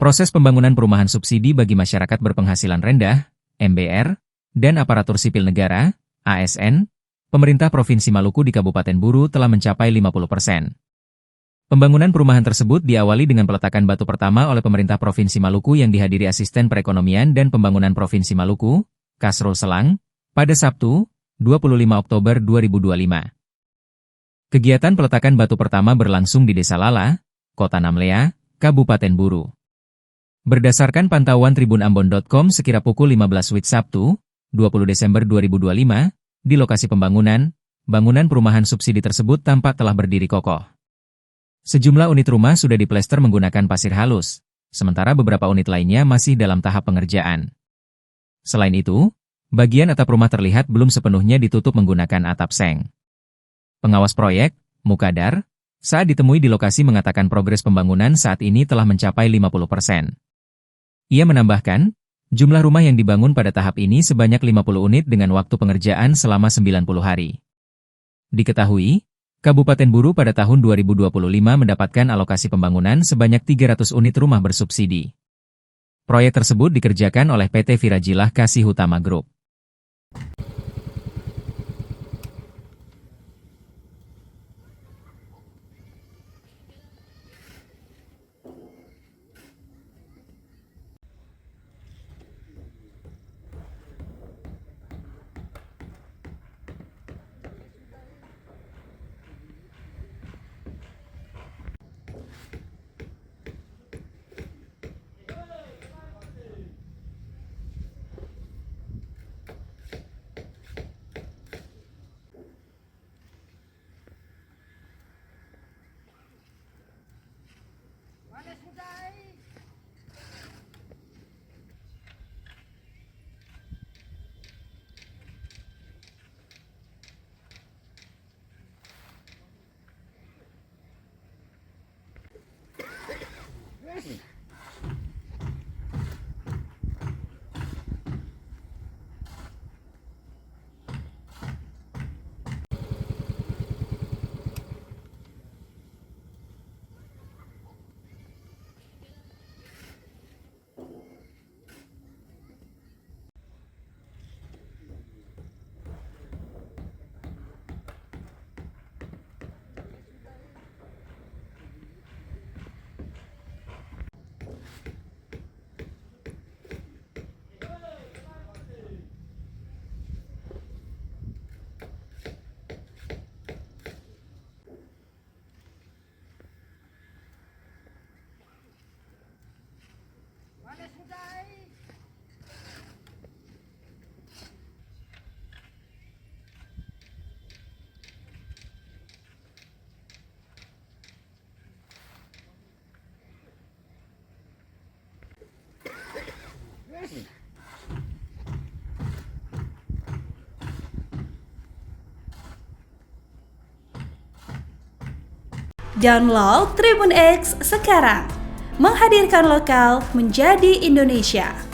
Proses pembangunan perumahan subsidi bagi masyarakat berpenghasilan rendah, MBR, dan aparatur sipil negara, ASN, pemerintah Provinsi Maluku di Kabupaten Buru telah mencapai 50%. Pembangunan perumahan tersebut diawali dengan peletakan batu pertama oleh pemerintah Provinsi Maluku yang dihadiri Asisten Perekonomian dan Pembangunan Provinsi Maluku, Kasrul Selang, pada Sabtu, 25 Oktober 2025. Kegiatan peletakan batu pertama berlangsung di Desa Lala, Kota Namlea, Kabupaten Buru. Berdasarkan pantauan tribunambon.com sekira pukul 15 WIB Sabtu, 20 Desember 2025, di lokasi pembangunan, bangunan perumahan subsidi tersebut tampak telah berdiri kokoh. Sejumlah unit rumah sudah diplester menggunakan pasir halus, sementara beberapa unit lainnya masih dalam tahap pengerjaan. Selain itu, bagian atap rumah terlihat belum sepenuhnya ditutup menggunakan atap seng. Pengawas proyek, Mukadar, saat ditemui di lokasi mengatakan progres pembangunan saat ini telah mencapai 50%. Ia menambahkan, jumlah rumah yang dibangun pada tahap ini sebanyak 50 unit dengan waktu pengerjaan selama 90 hari. Diketahui, Kabupaten Buru pada tahun 2025 mendapatkan alokasi pembangunan sebanyak 300 unit rumah bersubsidi. Proyek tersebut dikerjakan oleh PT Virajilah Kasih Utama Group. Download Tribun X sekarang, menghadirkan lokal menjadi Indonesia.